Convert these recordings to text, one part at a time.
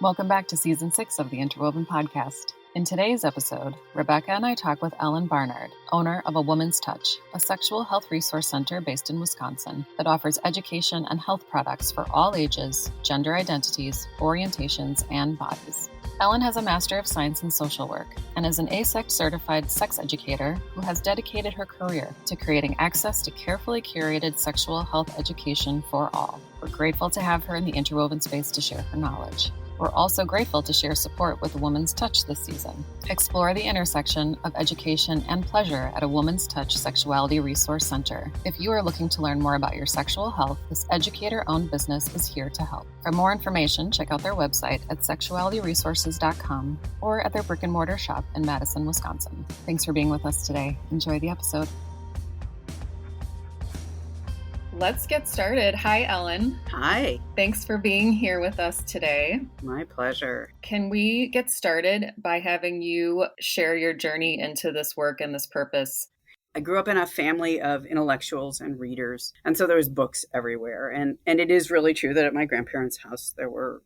Welcome back to Season 6 of the Interwoven podcast. In today's episode, Rebecca and I talk with Ellen Barnard, owner of A Woman's Touch, a sexual health resource center based in Wisconsin that offers education and health products for all ages, gender identities, orientations, and bodies. Ellen has a Master of Science in Social Work and is an ASSECT certified sex educator who has dedicated her career to creating access to carefully curated sexual health education for all. We're grateful to have her in the interwoven space to share her knowledge. We're also grateful to share support with A Woman's Touch this season. Explore the intersection of education and pleasure at A Woman's Touch Sexuality Resource Center. If you are looking to learn more about your sexual health, this educator-owned business is here to help. For more information, check out their website at sexualityresources.com or at their brick-and-mortar shop in Madison, Wisconsin. Thanks for being with us today. Enjoy the episode. Let's get started. Hi, Ellen. Hi. Thanks for being here with us today. My pleasure. Can we get started by having you share your journey into this work and this purpose? I grew up in a family of intellectuals and readers, and so there was books everywhere. And it is really true that at my grandparents' house there were,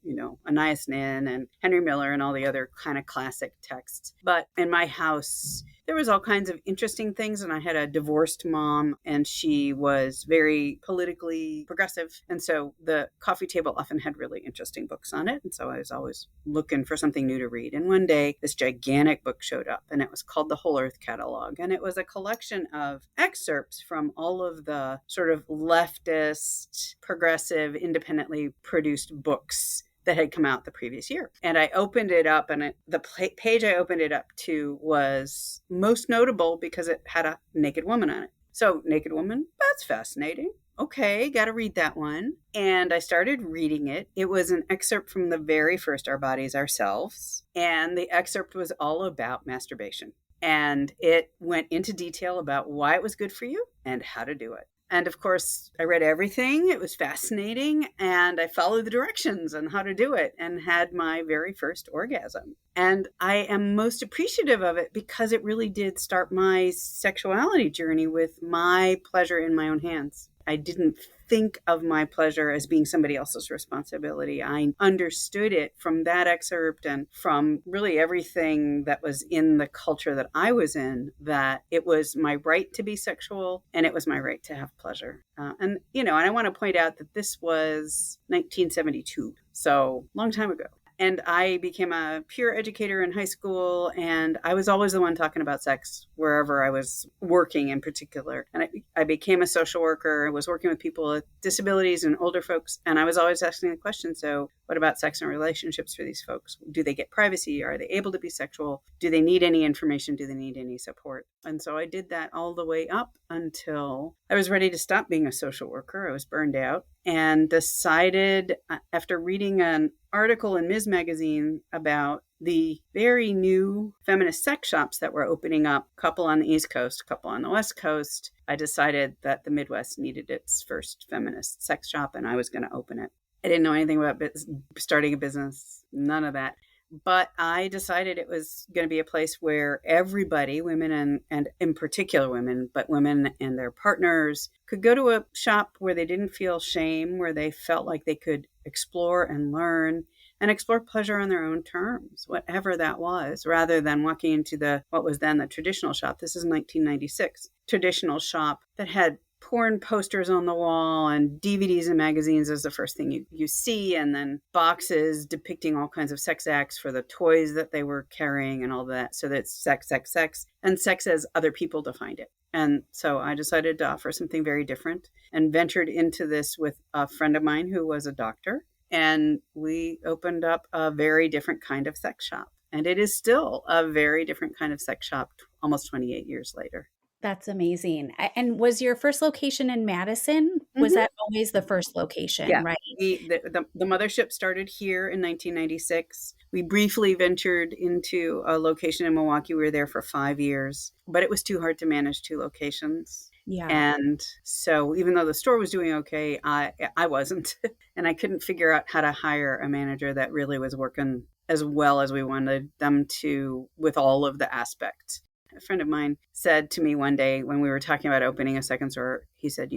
Anais Nin and Henry Miller and all the other kind of classic texts. But in my house, there was all kinds of interesting things, and I had a divorced mom, and she was very politically progressive. And so the coffee table often had really interesting books on it. And so I was always looking for something new to read. And one day, this gigantic book showed up, and it was called The Whole Earth Catalog. And it was a collection of excerpts from all of the sort of leftist, progressive, independently produced books that had come out the previous year. And I opened it up, and the page I opened it up to was most notable because it had a naked woman on it. So, naked woman, that's fascinating. Okay, got to read that one. And I started reading it. It was an excerpt from the very first Our Bodies, Ourselves. And the excerpt was all about masturbation. And it went into detail about why it was good for you and how to do it. And of course, I read everything. It was fascinating. And I followed the directions on how to do it and had my very first orgasm. And I am most appreciative of it because it really did start my sexuality journey with my pleasure in my own hands. I didn't think of my pleasure as being somebody else's responsibility. I understood it from that excerpt and from really everything that was in the culture that I was in, that it was my right to be sexual and it was my right to have pleasure. And I want to point out that this was 1972, so long time ago. And I became a peer educator in high school, and I was always the one talking about sex wherever I was working in particular. And I became a social worker. I was working with people with disabilities and older folks, and I was always asking the question, so what about sex and relationships for these folks? Do they get privacy? Are they able to be sexual? Do they need any information? Do they need any support? And so I did that all the way up until I was ready to stop being a social worker. I was burned out and decided, after reading an article in Ms. Magazine about the very new feminist sex shops that were opening up, a couple on the East Coast, a couple on the West Coast, I decided that the Midwest needed its first feminist sex shop, and I was going to open it. I didn't know anything about starting a business, none of that. But I decided it was going to be a place where everybody, women and in particular women, but women and their partners, could go to a shop where they didn't feel shame, where they felt like they could explore and learn and explore pleasure on their own terms, whatever that was, rather than walking into what was then the traditional shop. This is 1996, traditional shop that had porn posters on the wall and DVDs and magazines is the first thing you see, and then boxes depicting all kinds of sex acts for the toys that they were carrying and all that. So that's sex, and sex as other people defined it. And so I decided to offer something very different and ventured into this with a friend of mine who was a doctor. And we opened up a very different kind of sex shop. And it is still a very different kind of sex shop almost 28 years later. That's amazing. And was your first location in Madison? Was that always the first location, right? The mothership started here in 1996. We briefly ventured into a location in Milwaukee. We were there for 5 years, but it was too hard to manage 2 locations. Yeah. And so even though the store was doing okay, I wasn't. And I couldn't figure out how to hire a manager that really was working as well as we wanted them to with all of the aspects. A friend of mine said to me one day when we were talking about opening a second store, he said,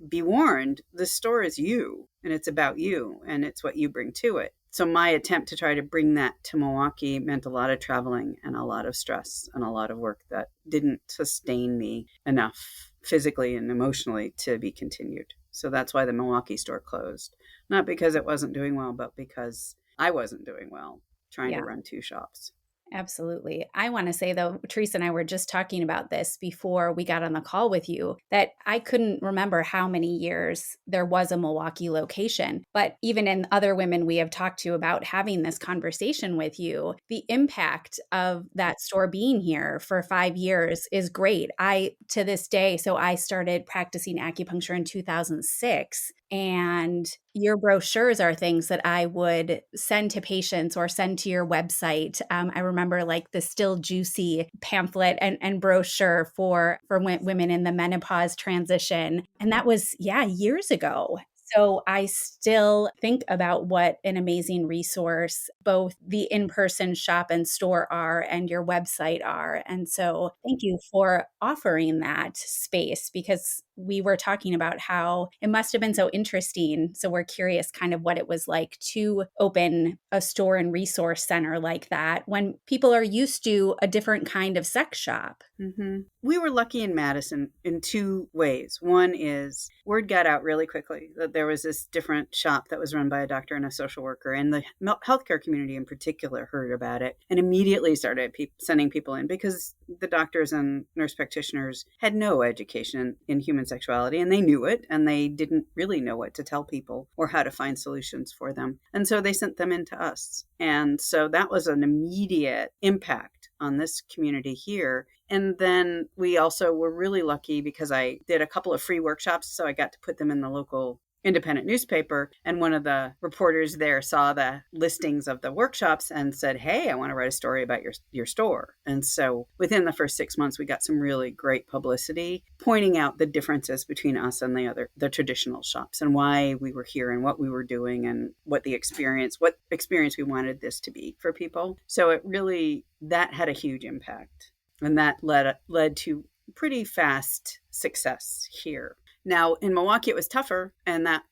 be warned, the store is you and it's about you and it's what you bring to it. So my attempt to try to bring that to Milwaukee meant a lot of traveling and a lot of stress and a lot of work that didn't sustain me enough physically and emotionally to be continued. So that's why the Milwaukee store closed. Not because it wasn't doing well, but because I wasn't doing well trying to Yeah. run two shops. Absolutely. I want to say, though, Teresa and I were just talking about this before we got on the call with you, that I couldn't remember how many years there was a Milwaukee location. But even in other women we have talked to about having this conversation with you, the impact of that store being here for 5 years is great. To this day, so I started practicing acupuncture in 2006. And your brochures are things that I would send to patients or send to your website. I remember like the Still Juicy pamphlet and brochure for women in the menopause transition. And that was, years ago. So I still think about what an amazing resource both the in-person shop and store are and your website are. And so thank you for offering that space, because we were talking about how it must have been so interesting. So we're curious kind of what it was like to open a store and resource center like that when people are used to a different kind of sex shop. Mm-hmm. We were lucky in Madison in two ways. One is word got out really quickly that there was this different shop that was run by a doctor and a social worker, and the healthcare community in particular heard about it and immediately started sending people in, because the doctors and nurse practitioners had no education in human sexuality, and they knew it, and they didn't really know what to tell people or how to find solutions for them. And so they sent them into us. And so that was an immediate impact on this community here. And then we also were really lucky because I did a couple of free workshops. So I got to put them in the local independent newspaper. And one of the reporters there saw the listings of the workshops and said, "Hey, I want to write a story about your store." And so within the first 6 months, we got some really great publicity pointing out the differences between us and the traditional shops, and why we were here and what we were doing and what experience we wanted this to be for people. So it really, that had a huge impact. And that led to pretty fast success here. Now, in Milwaukee, it was tougher. And that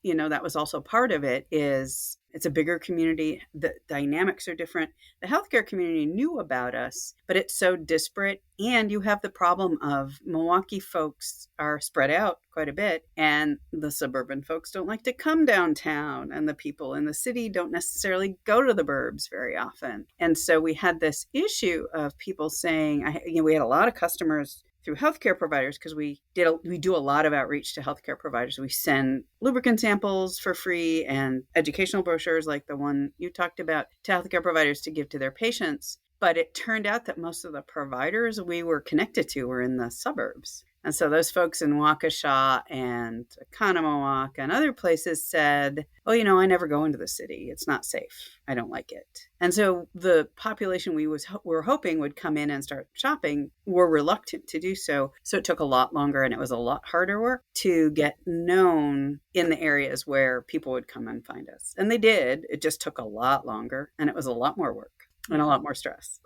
was also part of it. Is it's a bigger community. The dynamics are different. The healthcare community knew about us, but it's so disparate. And you have the problem of Milwaukee folks are spread out quite a bit, and the suburban folks don't like to come downtown, and the people in the city don't necessarily go to the burbs very often. And so we had this issue of people saying, we had a lot of customers through healthcare providers, because we do a lot of outreach to healthcare providers. We send lubricant samples for free and educational brochures like the one you talked about to healthcare providers to give to their patients. But it turned out that most of the providers we were connected to were in the suburbs. And so those folks in Waukesha and Oconomowoc and other places said, "Oh, I never go into the city. It's not safe. I don't like it." And so the population we were hoping would come in and start shopping were reluctant to do so. So it took a lot longer, and it was a lot harder work to get known in the areas where people would come and find us. And they did. It just took a lot longer, and it was a lot more work and a lot more stress.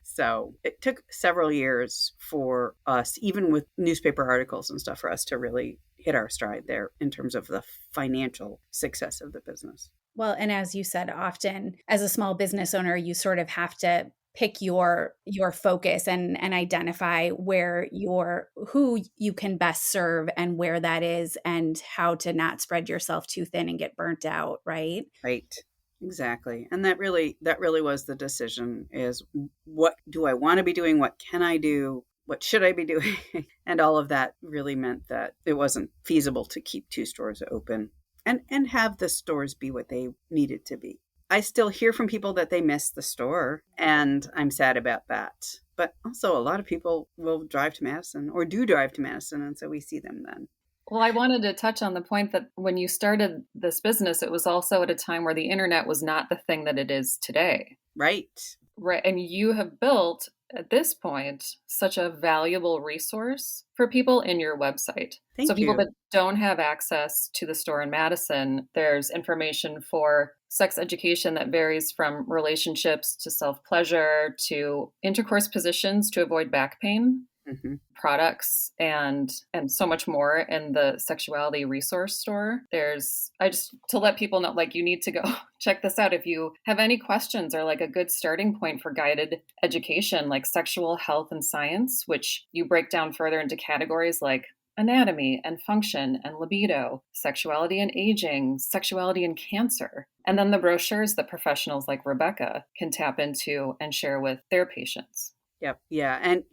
So it took several years for us, even with newspaper articles and stuff, for us to really hit our stride there in terms of the financial success of the business. Well, and as you said, often as a small business owner, you sort of have to pick your focus and identify who you can best serve and where that is, and how to not spread yourself too thin and get burnt out, right? Right. Exactly. And that really was the decision, is what do I want to be doing? What can I do? What should I be doing? And all of that really meant that it wasn't feasible to keep two stores open and have the stores be what they needed to be. I still hear from people that they miss the store, and I'm sad about that. But also a lot of people will drive to Madison or do drive to Madison, and so we see them then. Well, I wanted to touch on the point that when you started this business, it was also at a time where the internet was not the thing that it is today. Right. Right. And you have built, at this point, such a valuable resource for people in your website. Thank you. People that don't have access to the store in Madison, there's information for sex education that varies from relationships to self-pleasure to intercourse positions to avoid back pain. Mm-hmm. products and so much more in the sexuality resource store. I just to let people know, like, you need to go check this out if you have any questions, or like a good starting point for guided education, like sexual health and science, which you break down further into categories like anatomy and function and libido, sexuality and aging, sexuality and cancer. And then the brochures that professionals like Rebecca can tap into and share with their patients. Yep. Yeah. And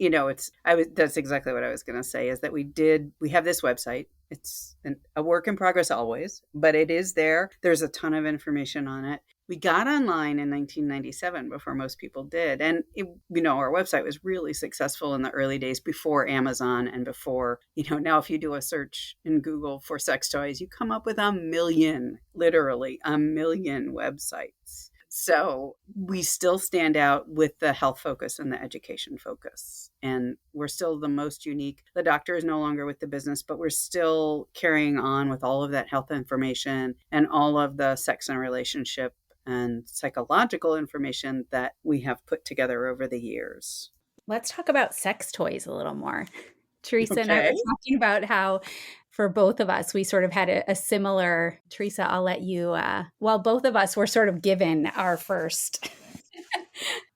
that's exactly what I was going to say, is that we have this website. It's a work in progress always, but it is there. There's a ton of information on it. We got online in 1997 before most people did. And our website was really successful in the early days before Amazon and before, now if you do a search in Google for sex toys, you come up with literally a million websites. So we still stand out with the health focus and the education focus. And we're still the most unique. The doctor is no longer with the business, but we're still carrying on with all of that health information and all of the sex and relationship and psychological information that we have put together over the years. Let's talk about sex toys a little more. Theresa and I Okay. were talking about how for both of us, we sort of had a similar, Theresa, I'll let you, both of us were sort of given our first.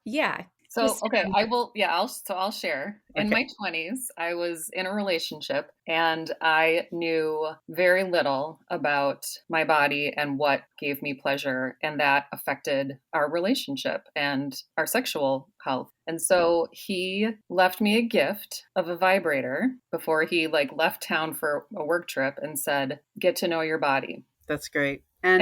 Yeah. So, okay, I'll share. In Okay. my 20s, I was in a relationship and I knew very little about my body and what gave me pleasure, and that affected our relationship and our sexual health. And so he left me a gift of a vibrator before he left town for a work trip and said, "Get to know your body." That's great. And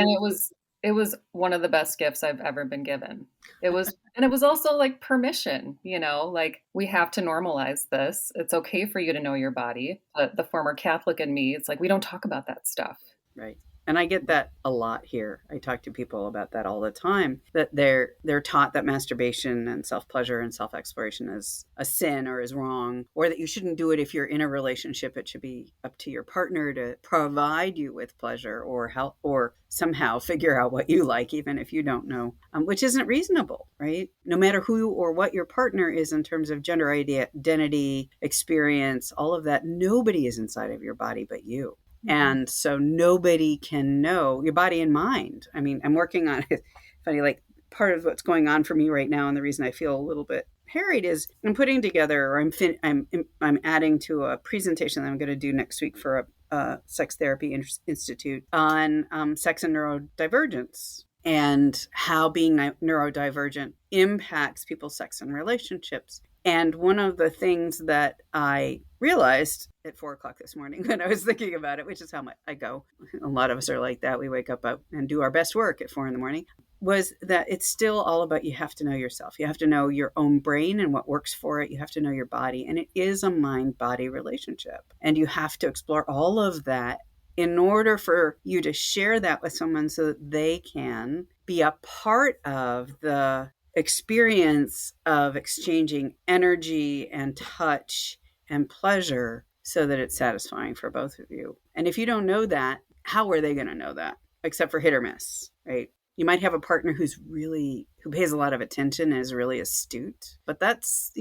it was one of the best gifts I've ever been given. It was also like permission, like, we have to normalize this. It's okay for you to know your body. But the former Catholic in me, it's like, we don't talk about that stuff. Right. And I get that a lot here. I talk to people about that all the time, that they're taught that masturbation and self-pleasure and self-exploration is a sin or is wrong, or that you shouldn't do it if you're in a relationship. It should be up to your partner to provide you with pleasure or help, or somehow figure out what you like, even if you don't know, which isn't reasonable, right? No matter who or what your partner is in terms of gender identity, experience, all of that, nobody is inside of your body but you. And so nobody can know your body and mind. I mean, I'm working on it. Funny, like, part of what's going on for me right now, and the reason I feel a little bit harried, is I'm putting together, or I'm adding to a presentation that I'm going to do next week for a sex therapy institute on sex and neurodivergence, and how being neurodivergent impacts people's sex and relationships. And one of the things that I realized at 4:00 this morning when I was thinking about it, which is how I go, a lot of us are like that. We wake up and do our best work at 4 a.m, was that it's still all about, you have to know yourself. You have to know your own brain and what works for it. You have to know your body. And it is a mind-body relationship. And you have to explore all of that in order for you to share that with someone so that they can be a part of the experience of exchanging energy and touch and pleasure, so that it's satisfying for both of you. And if you don't know that, how are they going to know that? Except for hit or miss, right? You might have a partner who pays a lot of attention and is really astute, but that's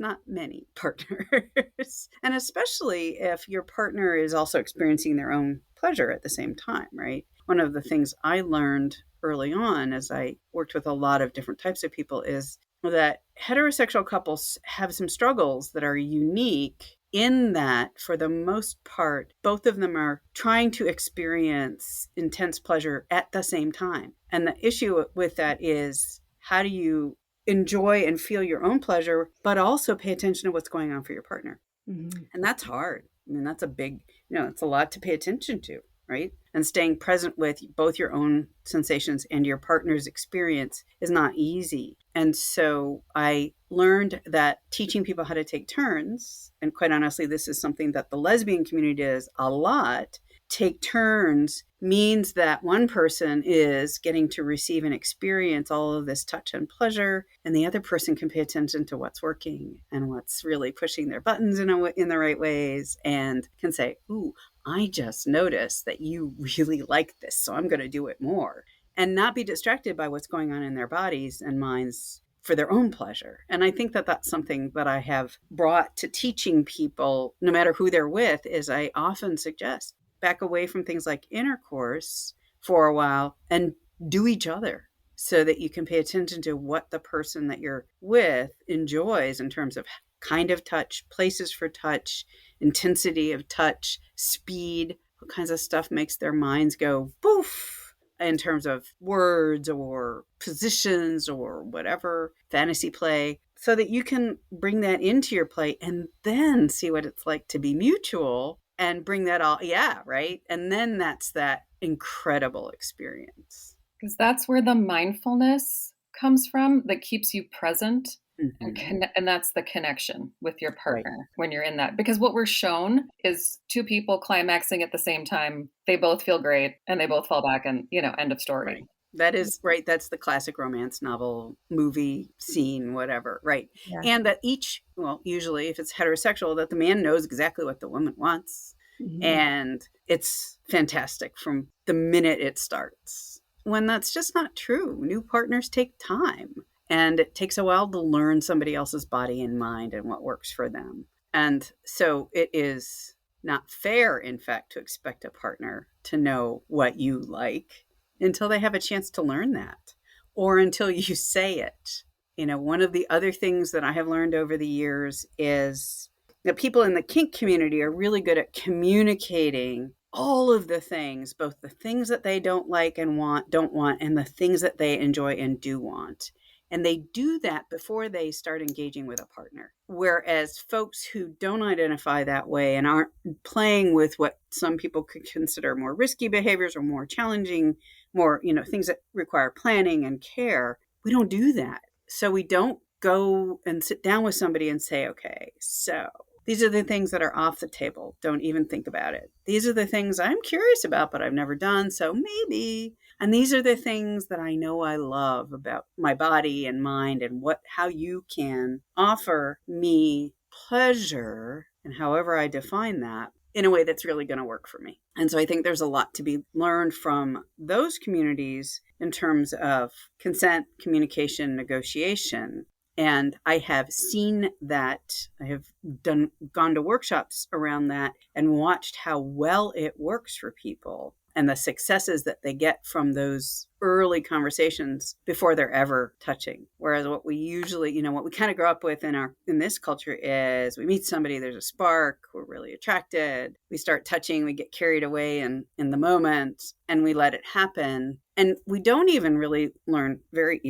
not many partners. And especially if your partner is also experiencing their own pleasure at the same time, right? One of the things I learned early on, as I worked with a lot of different types of people, is that heterosexual couples have some struggles that are unique, in that, for the most part, both of them are trying to experience intense pleasure at the same time. And the issue with that is, how do you enjoy and feel your own pleasure, but also pay attention to what's going on for your partner? Mm-hmm. And that's hard. I mean, that's a big, it's a lot to pay attention to, right? And staying present with both your own sensations and your partner's experience is not easy. And so I learned that teaching people how to take turns, and quite honestly, this is something that the lesbian community does a lot, take turns, means that one person is getting to receive and experience all of this touch and pleasure, and the other person can pay attention to what's working and what's really pushing their buttons in the right ways, and can say, "Ooh, I just noticed that you really like this, so I'm going to do it more," and not be distracted by what's going on in their bodies and minds for their own pleasure. And I think that that's something that I have brought to teaching people, no matter who they're with, is I often suggest back away from things like intercourse for a while and do each other, so that you can pay attention to what the person that you're with enjoys in terms of kind of touch, places for touch, intensity of touch, speed, what kinds of stuff makes their minds go poof in terms of words or positions or whatever, fantasy play, so that you can bring that into your play and then see what it's like to be mutual and bring that all, yeah, right? And then that's that incredible experience. Because that's where the mindfulness comes from that keeps you present. Mm-hmm. And that's the connection with your Right. partner when you're in that. Because what we're shown is two people climaxing at the same time. They both feel great and they both fall back and, end of story. Right. That is right. That's the classic romance novel, movie, scene, whatever. Right. Yeah. And that each, well, usually if it's heterosexual, that the man knows exactly what the woman wants. Mhm. And it's fantastic from the minute it starts. When that's just not true. New partners take time. And it takes a while to learn somebody else's body and mind and what works for them. And so it is not fair, in fact, to expect a partner to know what you like until they have a chance to learn that, or until you say it. One of the other things that I have learned over the years is that people in the kink community are really good at communicating all of the things, both the things that they don't like and don't want, and the things that they enjoy and do want. And they do that before they start engaging with a partner. Whereas folks who don't identify that way and aren't playing with what some people could consider more risky behaviors or more challenging, more, things that require planning and care, we don't do that. So we don't go and sit down with somebody and say, okay, so these are the things that are off the table. Don't even think about it. These are the things I'm curious about, but I've never done. So maybe. And these are the things that I know I love about my body and mind, and how you can offer me pleasure, and however I define that, in a way that's really going to work for me. And so I think there's a lot to be learned from those communities in terms of consent, communication, negotiation. And I have seen that. I have gone to workshops around that and watched how well it works for people and the successes that they get from those early conversations before they're ever touching. Whereas what we usually, what we kind of grow up with in this culture is we meet somebody, there's a spark, we're really attracted, we start touching, we get carried away in the moment, and we let it happen. And we don't even really learn very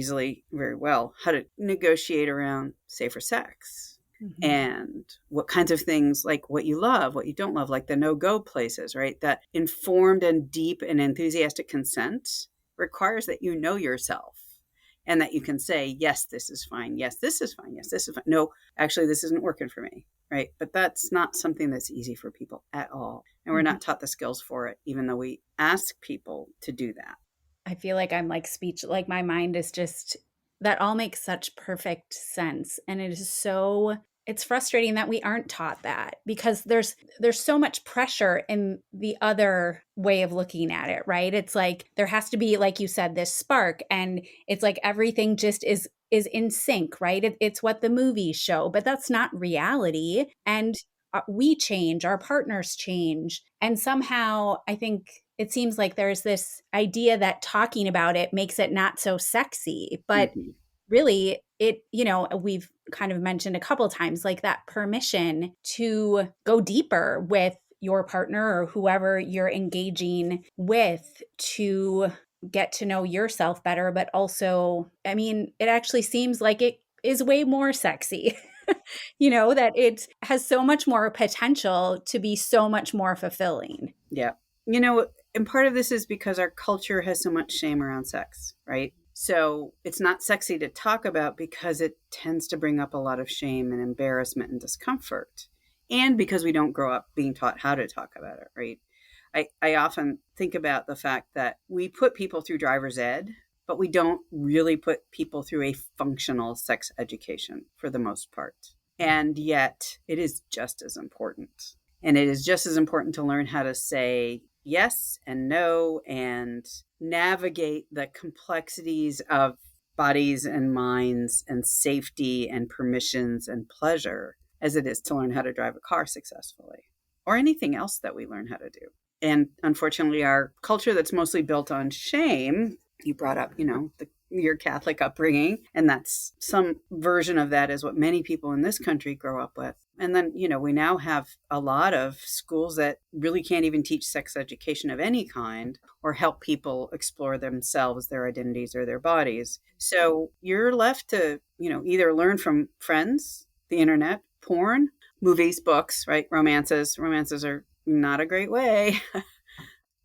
well how to negotiate around safer sex. Mm-hmm. And what kinds of things, like what you love, what you don't love, like the no-go places, right? That informed and deep and enthusiastic consent requires that you know yourself and that you can say, yes, this is fine. Yes, this is fine. Yes, this is fine. No, actually, this isn't working for me, right? But that's not something that's easy for people at all. And we're not taught the skills for it, even though we ask people to do that. I feel like I'm like like my mind is just, that all makes such perfect sense. And it's frustrating that we aren't taught that, because there's so much pressure in the other way of looking at it, right? It's like there has to be, like you said, this spark, and it's like everything just is in sync, right? It's what the movies show, but that's not reality. And we change, our partners change. And somehow I think it seems like there's this idea that talking about it makes it not so sexy, but really we've kind of mentioned a couple of times, like that permission to go deeper with your partner or whoever you're engaging with, to get to know yourself better. But also, it actually seems like it is way more sexy, that it has so much more potential to be so much more fulfilling. Yeah. And part of this is because our culture has so much shame around sex, right? So it's not sexy to talk about because it tends to bring up a lot of shame and embarrassment and discomfort. And because we don't grow up being taught how to talk about it, right? I often think about the fact that we put people through driver's ed, but we don't really put people through a functional sex education for the most part. And yet it is just as important. And it is just as important to learn how to say yes and no and navigate the complexities of bodies and minds and safety and permissions and pleasure as it is to learn how to drive a car successfully or anything else that we learn how to do. And unfortunately, our culture that's mostly built on shame, you brought up, your Catholic upbringing, and that's some version of that is what many people in this country grow up with. And then, we now have a lot of schools that really can't even teach sex education of any kind or help people explore themselves, their identities, or their bodies. So you're left to, either learn from friends, the internet, porn, movies, books, right? Romances. Romances are not a great way.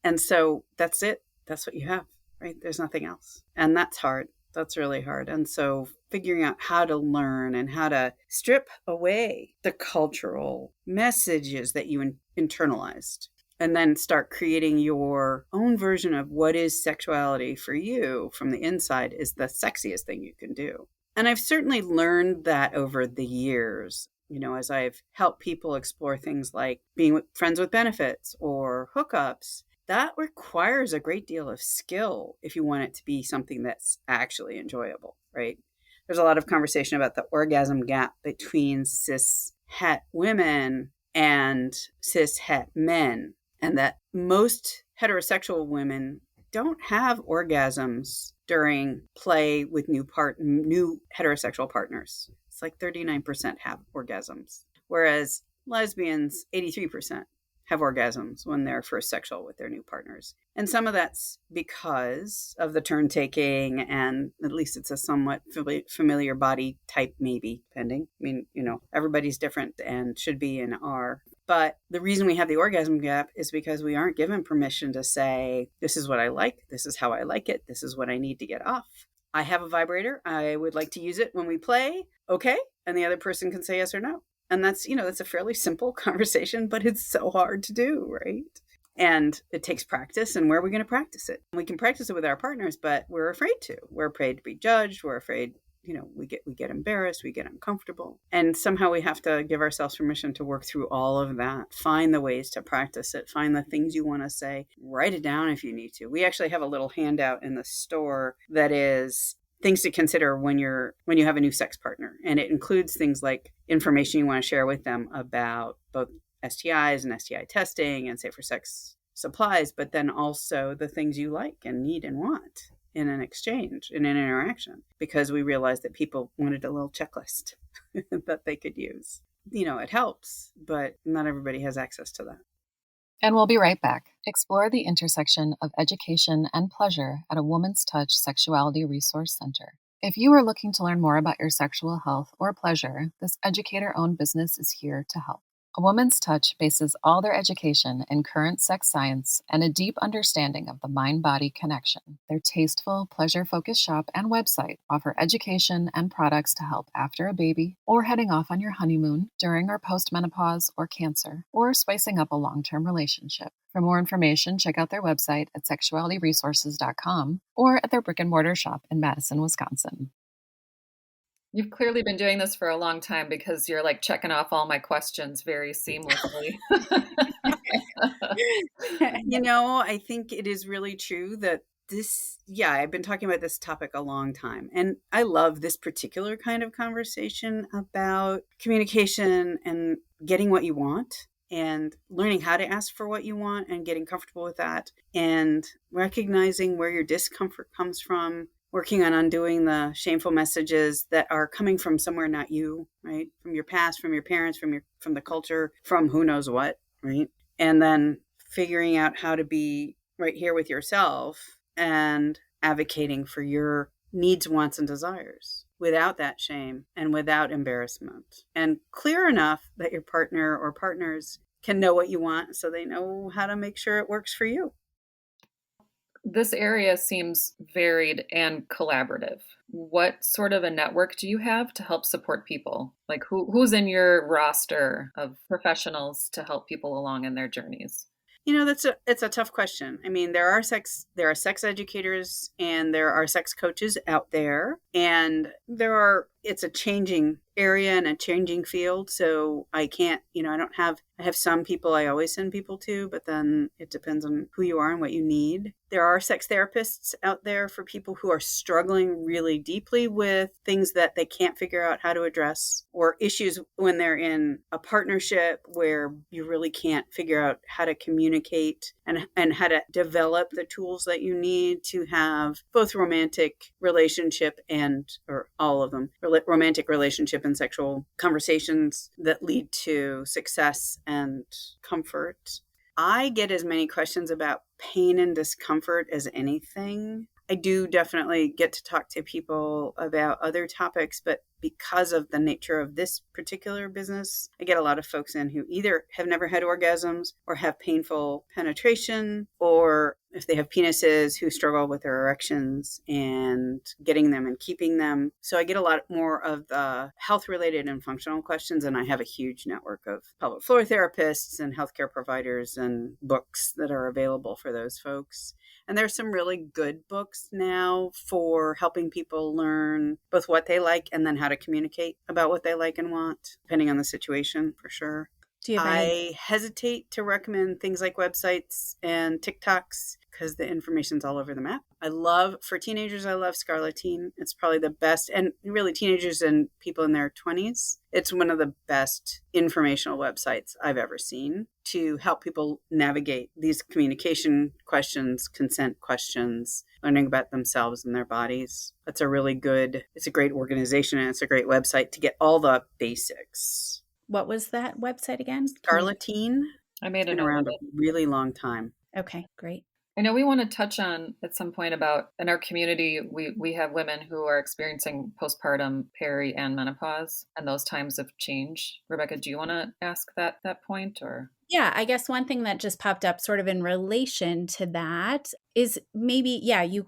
And so that's it. That's what you have, right? There's nothing else. And that's hard. That's really hard. And so figuring out how to learn and how to strip away the cultural messages that you internalized and then start creating your own version of what is sexuality for you from the inside is the sexiest thing you can do. And I've certainly learned that over the years. As I've helped people explore things like being friends with benefits or hookups, that requires a great deal of skill if you want it to be something that's actually enjoyable, right? There's a lot of conversation about the orgasm gap between cis het women and cis het men, and that most heterosexual women don't have orgasms during play with new heterosexual partners. It's like 39% have orgasms, whereas lesbians, 83% have orgasms when they're first sexual with their new partners. And some of that's because of the turn taking, and at least it's a somewhat familiar body type, maybe, depending. I mean, everybody's different and should be and are. But the reason we have the orgasm gap is because we aren't given permission to say, this is what I like, this is how I like it, this is what I need to get off. I have a vibrator. I would like to use it when we play. Okay. And the other person can say yes or no. And that's, that's a fairly simple conversation, but it's so hard to do, right? And it takes practice. And where are we going to practice it? We can practice it with our partners, but we're afraid to. We're afraid to be judged. We're afraid, we get embarrassed, we get uncomfortable. And somehow we have to give ourselves permission to work through all of that, find the ways to practice it, find the things you want to say, write it down if you need to. We actually have a little handout in the store that is things to consider when you have a new sex partner. And it includes things like information you want to share with them about both STIs and STI testing and safer sex supplies, but then also the things you like and need and want in an exchange, in an interaction, because we realized that people wanted a little checklist that they could use. It helps, but not everybody has access to that. And we'll be right back. Explore the intersection of education and pleasure at a Woman's Touch Sexuality Resource Center. If you are looking to learn more about your sexual health or pleasure, this educator-owned business is here to help. A Woman's Touch bases all their education in current sex science and a deep understanding of the mind-body connection. Their tasteful, pleasure-focused shop and website offer education and products to help after a baby, or heading off on your honeymoon, during or post-menopause or cancer, or spicing up a long-term relationship. For more information, check out their website at sexualityresources.com or at their brick-and-mortar shop in Madison, Wisconsin. You've clearly been doing this for a long time because you're like checking off all my questions very seamlessly. I think it is really true that I've been talking about this topic a long time. And I love this particular kind of conversation about communication and getting what you want and learning how to ask for what you want and getting comfortable with that and recognizing where your discomfort comes from, working on undoing the shameful messages that are coming from somewhere not you, right? From your past, from your parents, from the culture, from who knows what, right? And then figuring out how to be right here with yourself and advocating for your needs, wants, and desires without that shame and without embarrassment. And clear enough that your partner or partners can know what you want so they know how to make sure it works for you. This area seems varied and collaborative. What sort of a network do you have to help support people? Like who's in your roster of professionals to help people along in their journeys? It's a tough question. I mean, there are sex educators and there are sex coaches out there, and it's a changing area and a changing field. So I can't, I don't have I have some people I always send people to, but then it depends on who you are and what you need. There are sex therapists out there for people who are struggling really deeply with things that they can't figure out how to address, or issues when they're in a partnership where you really can't figure out how to communicate and how to develop the tools that you need to have both romantic relationship or all of them, romantic relationship and sexual conversations that lead to success and comfort. I get as many questions about pain and discomfort as anything. I do definitely get to talk to people about other topics, but because of the nature of this particular business, I get a lot of folks in who either have never had orgasms or have painful penetration, or if they have penises, who struggle with their erections and getting them and keeping them. So I get a lot more of the health-related and functional questions, and I have a huge network of pelvic floor therapists and healthcare providers and books that are available for those folks. And there's some really good books now for helping people learn both what they like and then how to communicate about what they like and want, depending on the situation, for sure. Do you have any? I hesitate to recommend things like websites and TikToks because the information's all over the map. For teenagers, I love Scarleteen. It's probably the best, and really teenagers and people in their 20s. It's one of the best informational websites I've ever seen to help people navigate these communication questions, consent questions, learning about themselves and their bodies. It's a great organization, and it's a great website to get all the basics. What was that website again? Scarleteen. I made It's a been note around of a it. really long time. Okay, great. I know we want to touch on at some point about in our community, we have women who are experiencing postpartum, peri, and menopause and those times of change. Rebecca, do you want to ask that point or? Yeah, I guess one thing that just popped up sort of in relation to that is maybe,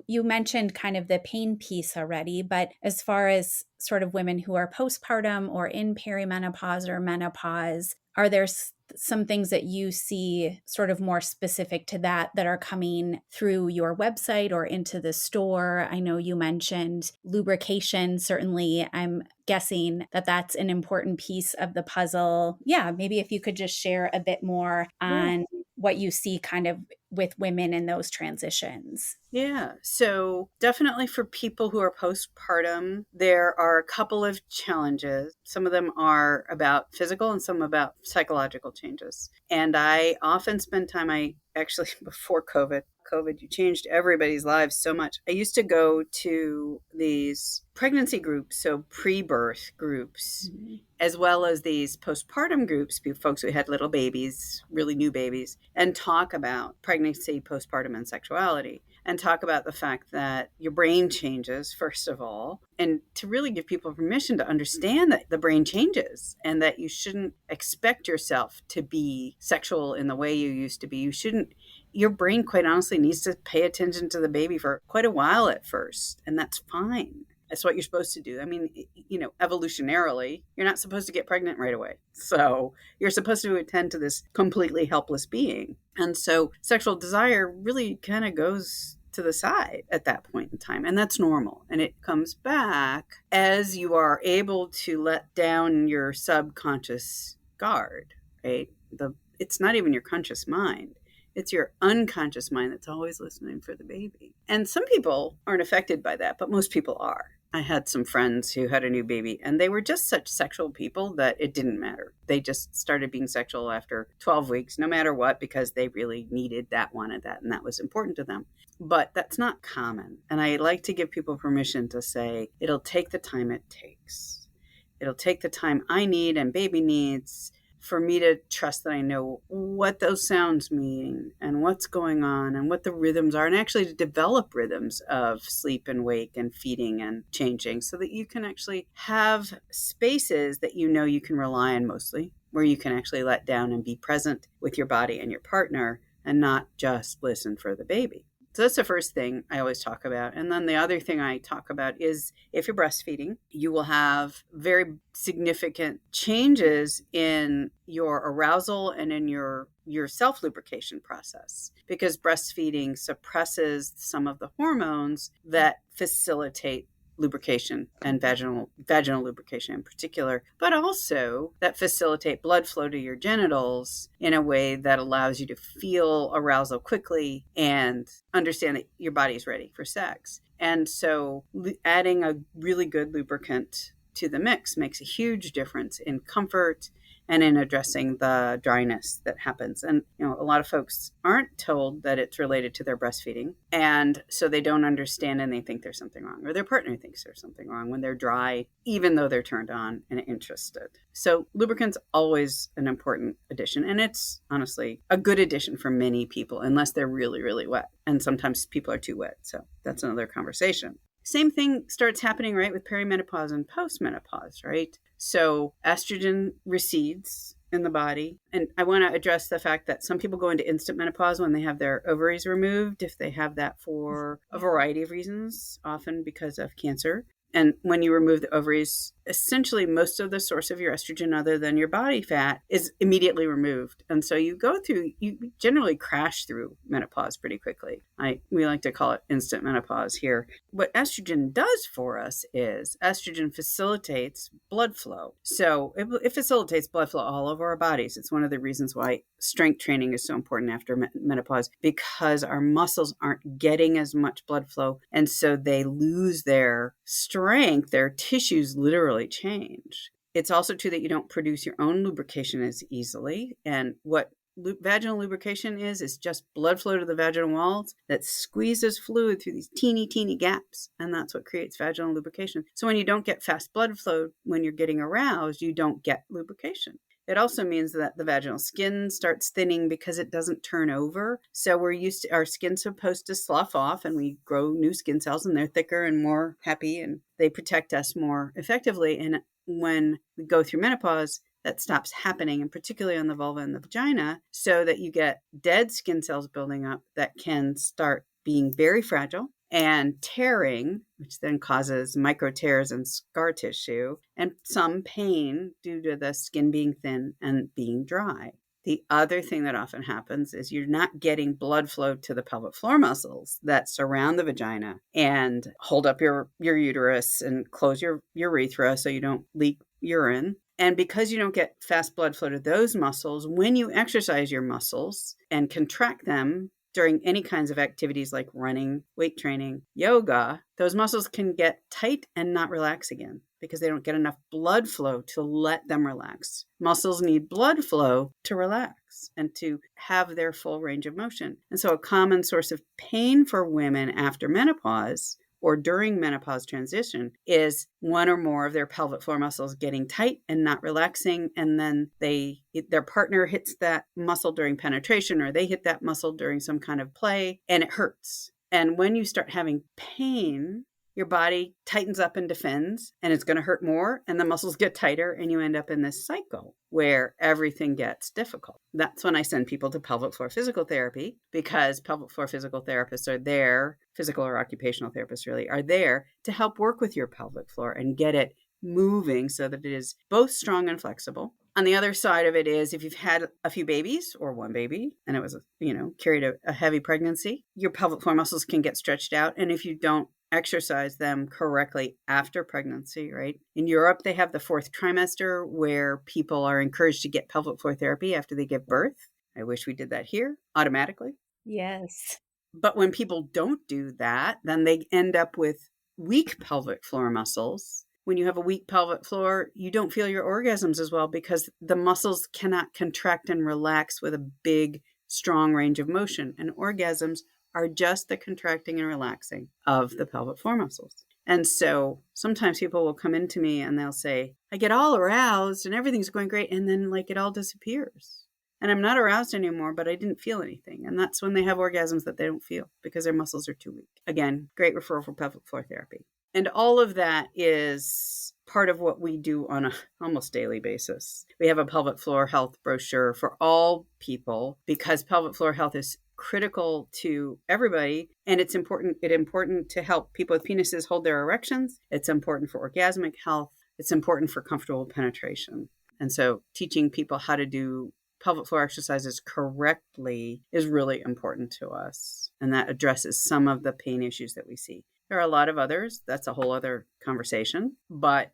you mentioned kind of the pain piece already, but as far as sort of women who are postpartum or in perimenopause or menopause, are there some things that you see sort of more specific to that are coming through your website or into the store? I know you mentioned lubrication. Certainly, I'm guessing that that's an important piece of the puzzle. Yeah, maybe if you could just share a bit more on what you see kind of with women in those transitions. Yeah. So definitely for people who are postpartum, there are a couple of challenges. Some of them are about physical and some about psychological changes. And I often spend time, before COVID, you changed everybody's lives so much. I used to go to these pregnancy groups, so pre-birth groups, as well as these postpartum groups, folks who had little babies, really new babies, and talk about pregnancy, postpartum, and sexuality, and talk about the fact that your brain changes, first of all, and to really give people permission to understand that the brain changes and that you shouldn't expect yourself to be sexual in the way you used to be. Your brain, quite honestly, needs to pay attention to the baby for quite a while at first, and that's fine. That's what you're supposed to do. I mean, evolutionarily, you're not supposed to get pregnant right away. So you're supposed to attend to this completely helpless being. And so sexual desire really kind of goes to the side at that point in time. And that's normal. And it comes back as you are able to let down your subconscious guard, right? It's not even your conscious mind. It's your unconscious mind that's always listening for the baby. And some people aren't affected by that, but most people are. I had some friends who had a new baby, and they were just such sexual people that it didn't matter. They just started being sexual after 12 weeks, no matter what, because they really needed that, wanted that, and that was important to them. But that's not common. And I like to give people permission to say, it'll take the time it takes. It'll take the time I need and baby needs for me to trust that I know what those sounds mean and what's going on and what the rhythms are, and actually to develop rhythms of sleep and wake and feeding and changing so that you can actually have spaces that you can rely on mostly, where you can actually let down and be present with your body and your partner and not just listen for the baby. So that's the first thing I always talk about. And then the other thing I talk about is if you're breastfeeding, you will have very significant changes in your arousal and in your self-lubrication process, because breastfeeding suppresses some of the hormones that facilitate lubrication and vaginal lubrication in particular, but also that facilitate blood flow to your genitals in a way that allows you to feel arousal quickly and understand that your body is ready for sex. And so adding a really good lubricant to the mix makes a huge difference in comfort and in addressing the dryness that happens. And, a lot of folks aren't told that it's related to their breastfeeding. And so they don't understand and they think there's something wrong, or their partner thinks there's something wrong when they're dry, even though they're turned on and interested. So lubricant's always an important addition. And it's honestly a good addition for many people, unless they're really, really wet. And sometimes people are too wet. So that's another conversation. Same thing starts happening, right, with perimenopause and postmenopause, right? So estrogen recedes in the body. And I want to address the fact that some people go into instant menopause when they have their ovaries removed, if they have that for a variety of reasons, often because of cancer. And when you remove the ovaries, essentially most of the source of your estrogen other than your body fat is immediately removed. And so you generally crash through menopause pretty quickly. We like to call it instant menopause here. What estrogen does for us is estrogen facilitates blood flow. So it facilitates blood flow all over our bodies. It's one of the reasons why strength training is so important after menopause, because our muscles aren't getting as much blood flow. And so they lose their strength, their tissues literally change. It's also true that you don't produce your own lubrication as easily. And what vaginal lubrication is just blood flow to the vaginal walls that squeezes fluid through these teeny, teeny gaps. And that's what creates vaginal lubrication. So when you don't get fast blood flow when you're getting aroused, you don't get lubrication. It also means that the vaginal skin starts thinning because it doesn't turn over. So our skin's supposed to slough off and we grow new skin cells and they're thicker and more happy and they protect us more effectively. And when we go through menopause, that stops happening, and particularly on the vulva and the vagina, so that you get dead skin cells building up that can start being very fragile and tearing, which then causes micro tears and scar tissue and some pain due to the skin being thin and being dry. The other thing that often happens is you're not getting blood flow to the pelvic floor muscles that surround the vagina and hold up your uterus and close your urethra so you don't leak urine. And because you don't get fast blood flow to those muscles, when you exercise your muscles and contract them during any kinds of activities like running, weight training, yoga, those muscles can get tight and not relax again because they don't get enough blood flow to let them relax. Muscles need blood flow to relax and to have their full range of motion. And so a common source of pain for women after menopause or during menopause transition is one or more of their pelvic floor muscles getting tight and not relaxing. And then their partner hits that muscle during penetration, or they hit that muscle during some kind of play, and it hurts. And when you start having pain, your body tightens up and defends, and it's going to hurt more, and the muscles get tighter, and you end up in this cycle where everything gets difficult. That's when I send people to pelvic floor physical therapy, because pelvic floor physical therapists are there, physical or occupational therapists really are there to help work with your pelvic floor and get it moving so that it is both strong and flexible. On the other side of it is if you've had a few babies or one baby and it was, carried a heavy pregnancy, your pelvic floor muscles can get stretched out. And if you don't exercise them correctly after pregnancy, right? In Europe, they have the 4th trimester where people are encouraged to get pelvic floor therapy after they give birth. I wish we did that here automatically. Yes. But when people don't do that, then they end up with weak pelvic floor muscles. When you have a weak pelvic floor, you don't feel your orgasms as well because the muscles cannot contract and relax with a big, strong range of motion. And orgasms are just the contracting and relaxing of the pelvic floor muscles. And so sometimes people will come into me and they'll say, I get all aroused and everything's going great. And then it all disappears. And I'm not aroused anymore, but I didn't feel anything. And that's when they have orgasms that they don't feel because their muscles are too weak. Again, great referral for pelvic floor therapy. And all of that is part of what we do on an almost daily basis. We have a pelvic floor health brochure for all people because pelvic floor health is critical to everybody. And it's important to help people with penises hold their erections. It's important for orgasmic health. It's important for comfortable penetration. And so teaching people how to do pelvic floor exercises correctly is really important to us. And that addresses some of the pain issues that we see. There are a lot of others. That's a whole other conversation. But,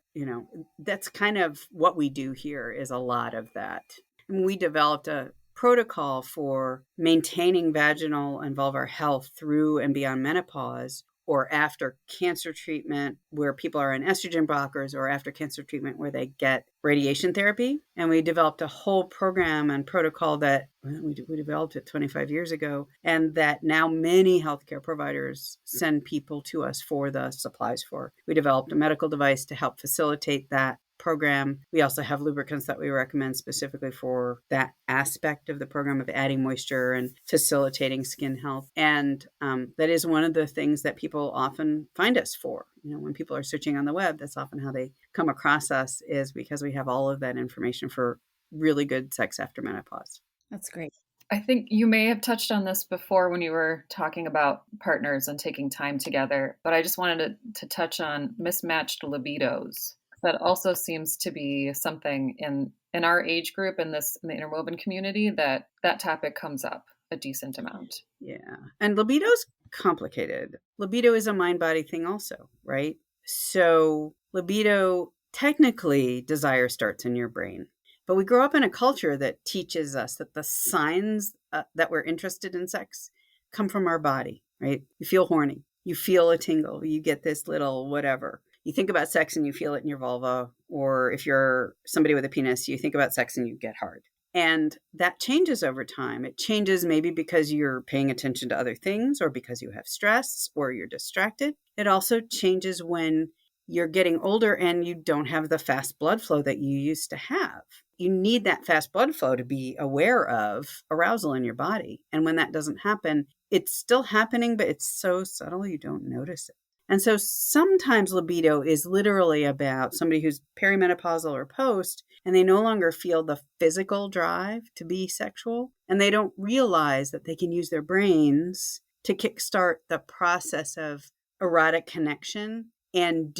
that's kind of what we do here, is a lot of that. And we developed a protocol for maintaining vaginal and vulvar health through and beyond menopause, or after cancer treatment where people are on estrogen blockers, or after cancer treatment where they get radiation therapy. And we developed a whole program and protocol that we developed it 25 years ago, and that now many healthcare providers send people to us for the supplies for. We developed a medical device to help facilitate that program. We also have lubricants that we recommend specifically for that aspect of the program of adding moisture and facilitating skin health. And that is one of the things that people often find us for. When people are searching on the web, that's often how they come across us, is because we have all of that information for really good sex after menopause. That's great. I think you may have touched on this before when you were talking about partners and taking time together, but I just wanted to touch on mismatched libidos. That also seems to be something in our age group, in the interwoven community, that topic comes up a decent amount. Yeah. And libido's complicated. Libido is a mind-body thing also, right? So libido, technically, desire starts in your brain. But we grow up in a culture that teaches us that the signs that we're interested in sex come from our body, right? You feel horny. You feel a tingle. You get this little whatever. You think about sex and you feel it in your vulva. Or if you're somebody with a penis, you think about sex and you get hard. And that changes over time. It changes maybe because you're paying attention to other things, or because you have stress, or you're distracted. It also changes when you're getting older and you don't have the fast blood flow that you used to have. You need that fast blood flow to be aware of arousal in your body. And when that doesn't happen, it's still happening, but it's so subtle you don't notice it. And so sometimes libido is literally about somebody who's perimenopausal or post, and they no longer feel the physical drive to be sexual, and they don't realize that they can use their brains to kickstart the process of erotic connection and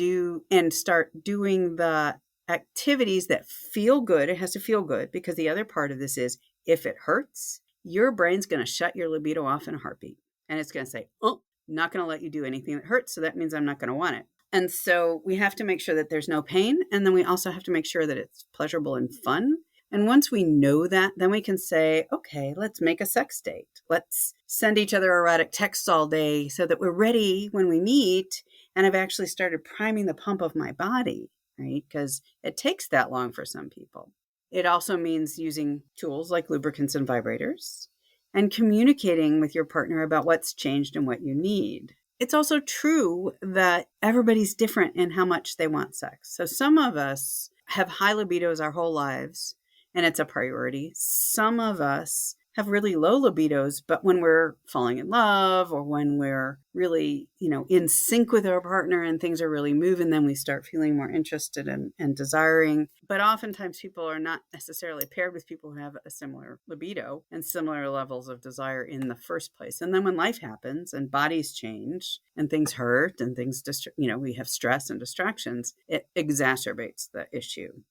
start doing the activities that feel good. It has to feel good, because the other part of this is, if it hurts, your brain's going to shut your libido off in a heartbeat. And it's going to say, oh, I'm not going to let you do anything that hurts. So that means I'm not going to want it. And so we have to make sure that there's no pain. And then we also have to make sure that it's pleasurable and fun. And once we know that, then we can say, okay, let's make a sex date. Let's send each other erotic texts all day so that we're ready when we meet. And I've actually started priming the pump of my body, right? Because it takes that long for some people. It also means using tools like lubricants and vibrators, and communicating with your partner about what's changed and what you need. It's also true that everybody's different in how much they want sex. So some of us have high libidos our whole lives, and it's a priority. Some of us have really low libidos, but when we're falling in love, or when we're really, in sync with our partner and things are really moving, then we start feeling more interested and desiring. But oftentimes people are not necessarily paired with people who have a similar libido and similar levels of desire in the first place. And then when life happens and bodies change and things hurt and things, we have stress and distractions, it exacerbates the issue.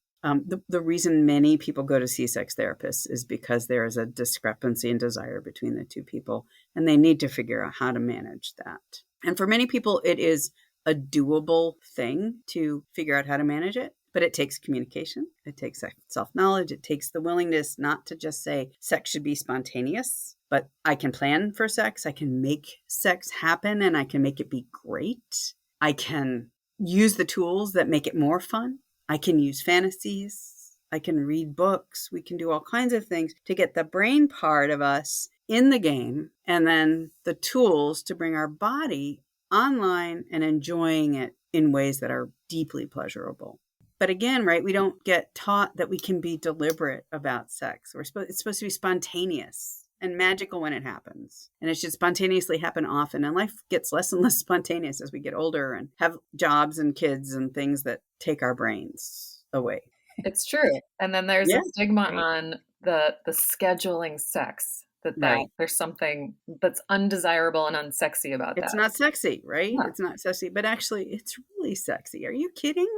The reason many people go to see sex therapists is because there is a discrepancy in desire between the two people, and they need to figure out how to manage that. And for many people, it is a doable thing to figure out how to manage it, but it takes communication. It takes self-knowledge. It takes the willingness not to just say sex should be spontaneous, but I can plan for sex. I can make sex happen, and I can make it be great. I can use the tools that make it more fun. I can use fantasies. I can read books. We can do all kinds of things to get the brain part of us in the game, and then the tools to bring our body online and enjoying it in ways that are deeply pleasurable. But again, right, we don't get taught that we can be deliberate about sex. It's supposed to be spontaneous and magical when it happens. And it should spontaneously happen often. And life gets less and less spontaneous as we get older and have jobs and kids and things that take our brains away. It's true. And then there's a stigma on the scheduling sex, that there's something that's undesirable and unsexy about that. It's not sexy, right? Yeah. It's not sexy, but actually it's really sexy. Are you kidding?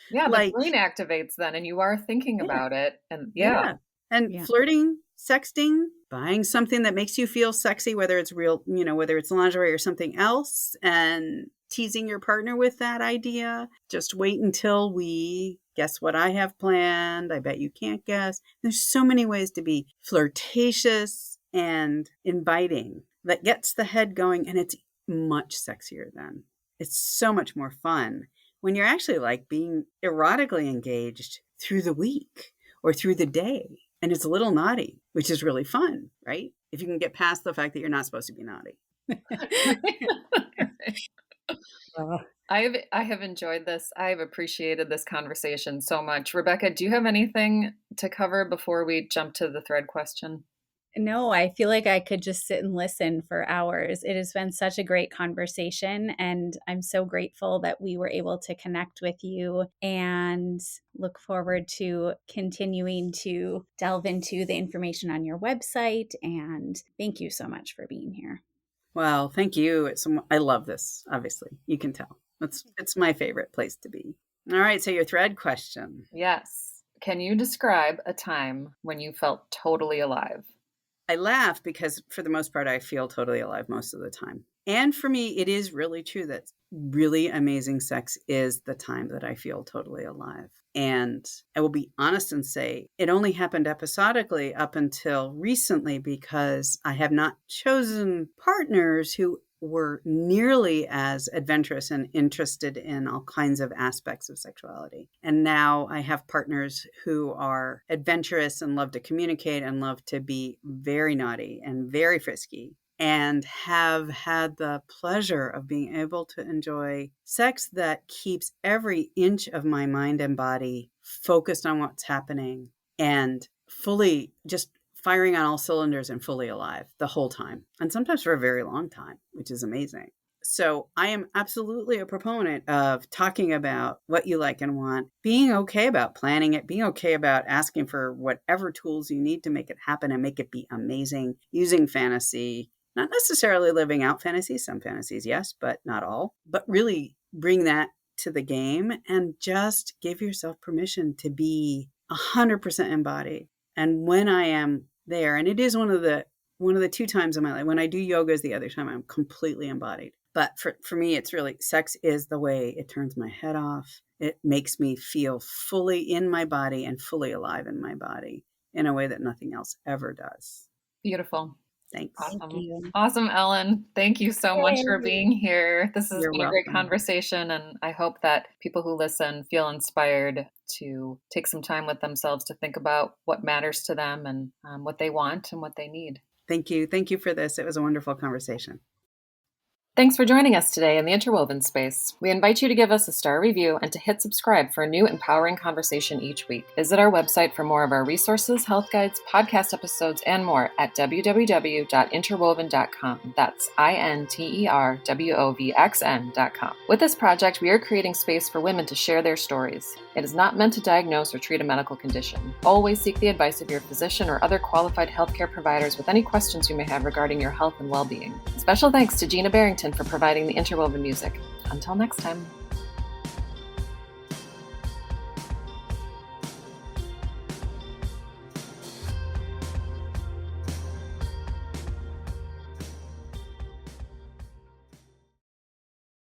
Yeah, the brain activates then, and you are thinking about it. And And flirting, sexting, buying something that makes you feel sexy, whether it's real, whether it's lingerie or something else, and teasing your partner with that idea. Just wait until we guess what I have planned. I bet you can't guess. There's so many ways to be flirtatious and inviting that gets the head going, and it's much sexier then. It's so much more fun when you're actually like being erotically engaged through the week or through the day. And it's a little naughty, which is really fun, right? If you can get past the fact that you're not supposed to be naughty. I have enjoyed this. I've appreciated this conversation so much. Rebecca, do you have anything to cover before we jump to the thread question? No, I feel like I could just sit and listen for hours. It has been such a great conversation, and I'm so grateful that we were able to connect with you, and look forward to continuing to delve into the information on your website. And thank you so much for being here. Well, thank you. I love this, obviously. You can tell. It's my favorite place to be. All right, so your thread question. Yes. Can you describe a time when you felt totally alive? I laugh because for the most part, I feel totally alive most of the time. And for me, it is really true that really amazing sex is the time that I feel totally alive. And I will be honest and say it only happened episodically up until recently because I have not chosen partners who were nearly as adventurous and interested in all kinds of aspects of sexuality. And now I have partners who are adventurous and love to communicate and love to be very naughty and very frisky, and have had the pleasure of being able to enjoy sex that keeps every inch of my mind and body focused on what's happening and fully just firing on all cylinders and fully alive the whole time, and sometimes for a very long time, which is amazing. So I am absolutely a proponent of talking about what you like and want, being okay about planning it, being okay about asking for whatever tools you need to make it happen and make it be amazing, using fantasy, not necessarily living out fantasies, some fantasies, yes, but not all, but really bring that to the game and just give yourself permission to be 100% embodied. And when I am there, and it is one of the 2 times in my life, when I do yoga is the other time I'm completely embodied. But for me, it's really, sex is the way it turns my head off. It makes me feel fully in my body and fully alive in my body in a way that nothing else ever does. Beautiful. Thanks. Awesome. Awesome, Ellen. Thank you so much for being here. This has been a great conversation, and I hope that people who listen feel inspired to take some time with themselves to think about what matters to them and what they want and what they need. Thank you. Thank you for this. It was a wonderful conversation. Thanks for joining us today in the Interwoven space. We invite you to give us a star review and to hit subscribe for a new empowering conversation each week. Visit our website for more of our resources, health guides, podcast episodes, and more at www.interwoven.com. That's INTERWOVXN.com. With this project, we are creating space for women to share their stories. It is not meant to diagnose or treat a medical condition. Always seek the advice of your physician or other qualified healthcare providers with any questions you may have regarding your health and well-being. Special thanks to Gina Barrington for providing the interwoven music. Until next time.